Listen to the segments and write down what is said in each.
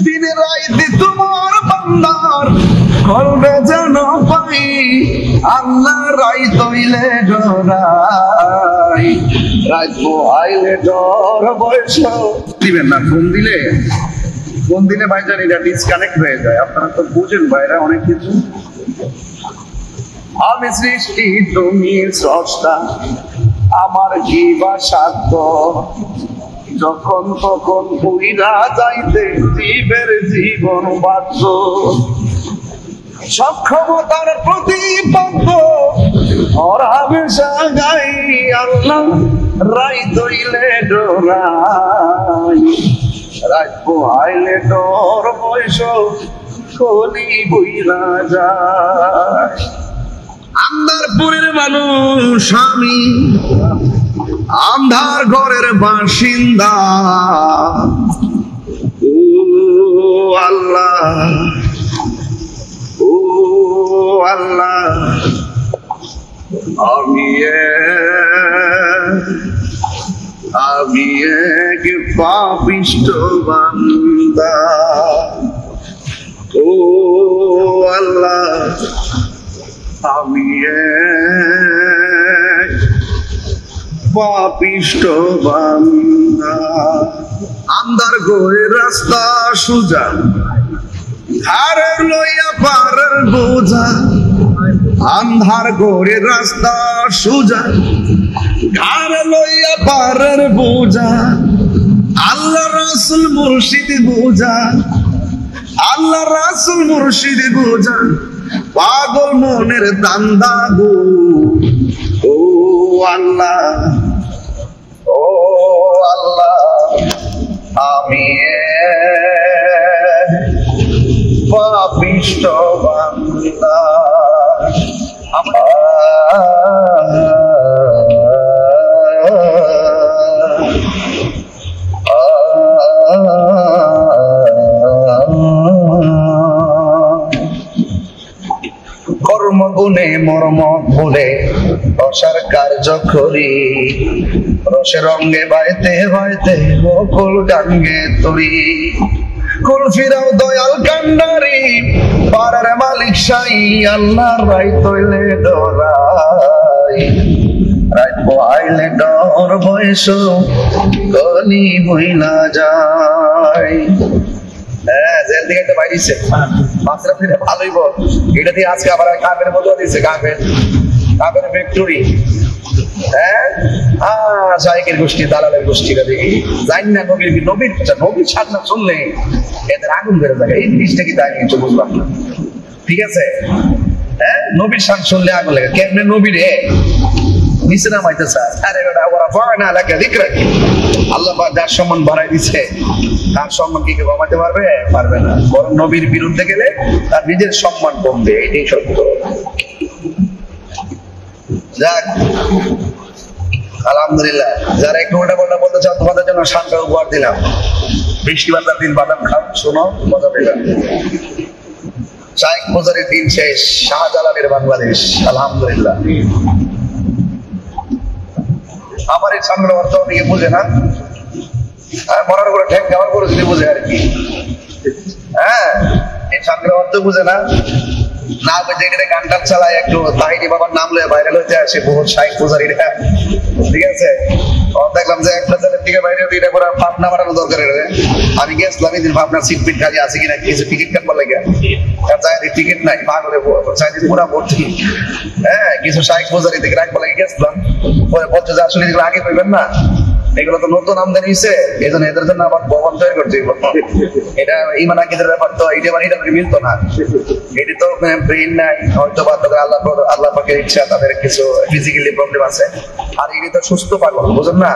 দিনের রাইতে তোমার বান্দার করবে যেন পাই আল্লাহ রাই তৈলে ডরাই রাত আইলে ডর বয়স দিবেন না। ফোন দিলে ভাইজান এটা ডিসকানেক্ট হয়ে যায়। আপনারা তো বুঝেন ভাইরা অনেক কিছু। আমি সৃষ্টি তুমি স্রষ্টা, আমার কি বা সাধ্য, যখন তখন উইরা যাইতে জীবের জীবন বাধ্য, সক্ষমতার প্রতিপক্ষ অরাবেশা গাই আল্লাহ রাই তৈলে ডরাই রাত পোহাইলে ডর বয়স কলি বইরা যায়। আন্দারপুরের মানুষ আমি, আন্ধার ঘরের বাসিন্দা, ও আল্লাহ ও আল্লাহ আমি এক পাপিষ্ঠ বান্দা, ও আল্লাহ আমি এক পাপিষ্ঠ বান্দা। আন্ধার ঘরের রাস্তা সুজা, ধারের লইয়া পারের বোঝা, আন্ধার ঘরের রাস্তা সুজা, ধারে লইয়া পারের বোঝা, আল্লাহ রাসূল মুর্শিদ বোঝা, আল্লাহ রাসূল মুর্শিদ বোঝা, পাগল মনের দান্দা গো, ও আল্লাহ ও আল্লাহ আমি পাপিষ্ঠ বান্দা। কর্মগুণে মর্ম ভুলে রসার কার্য করি, রসের রঙে বাইতে বাইতে বকুল গাঙ্গে তরি, কুল ফিরাও দয়াল কান্ডারি পারার মালিক সাই আল্লাহ রাই তৈলে ডরাই রাত পোহাইলে ডর বয়স কলি বইলা যায়। হ্যাঁ, জেল থেকে তো বাইরেছে মাছরা ফিরে ভালোই বল। এটা দিয়ে আজকে আবার কাপের মতো দিচ্ছে, কাপের ফ্যাক্টরি। হ্যাঁ, শাইকের গোষ্ঠী, দালালের গোষ্ঠীরা দেখি জানি না নবীর সাধনা শুনলে এদের আগুন বেড়ে যায়। এই জিনিসটা কি তাই কিছু বুঝলাম না। ঠিক আছে, হ্যাঁ, নবীর শান শুনলে আগুন লাগে। কেমনে নবী রে নিচে নামাইতে চায়? আরে বেটা ওরা ফানা লাগে দিকরা কি আল্লাহ পাক যার সম্মান বাড়াই দিচ্ছে তার সম্মান কি কেউ কমাতে পারবে? পারবে না। বরং নবীর বিরুদ্ধে গেলে তার নিজের সম্মান কমবে, এটাই সত্য। যাক, আলহামদুলিল্লাহ। যারা একটু উল্টা পাল্টা বলতে চাও তোমাদের জন্য শানটা উপহার দিলাম। বৃষ্টিবান্দার দিন বাদাম খাও, শোনো, মজা পেলাম। শাইখ মুজারির দিন শেষ, শাহজালালের বাংলাদেশ। আলহামদুলিল্লাহ। আমার এই সামনের অর্থ অনেকে বুঝে না, মরার উপরে ঠেক দেওয়ার পরে যদি বুঝে আর কি। হ্যাঁ, এই সামনের অর্থ বুঝে না, না বুঝে এটা গানটা চালায় একটু তাহিনী বাবার নাম লয়ে ভাইরাল হইতে আসে বহু শাইখ মুজারিরা। ঠিক আছে, দেখলাম যে একটা ছেলের দিকে বাইরে এটা করে ভাবনা বাড়ানো দরকার। আমি গেছিলাম এদিন, ভাবনার সিট পিট খালি আছে কিনা, কিছু টিকিট কাটবার লাগে, টিকিট নাই, পাগলে চাইনি পুরা ভর্তি। হ্যাঁ, কিছু শাইখ মুজারি থেকে রাখবার লাগে গেছিলাম, পরে বলছে যে আসলে এগুলো আগে পাইবেন না, এগুলো তো নতুন আমদানি হয়েছে, এই জন্য এদের জন্য আবার ভবন তৈরি করতে। এটা ইমান আকিদের ব্যাপার, তো এটা মানে এটা মিলতো না। এটি তো ব্রেইন নাই, হয়তো বা তাদের আল্লাহ পাকের ইচ্ছা, তাদের কিছু ফিজিক্যালি প্রবলেম আছে। আর এটি তো সুস্থ পাগল, বুঝেন না?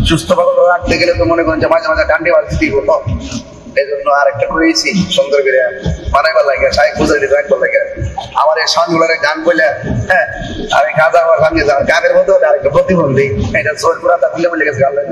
সুস্থ পাগল রাখতে গেলে তো মনে করেন যে মাঝে মাঝে ডান্ডি বাড়তে দিব। তো এই জন্য আরেকটা করেছি সুন্দর করে বানাইবার লাগে, শাইখ মুজারির রাখবার লাগে। আমার এই সানগুলারে গান কইলে, হ্যাঁ, আমি গাঁজা আবার ভাঙিয়ে যাওয়ার গানের মধ্যে আরেকটা প্রতিবন্ধী, এটা জোর পুরা তা ভুলে গেছে। আল্লাহ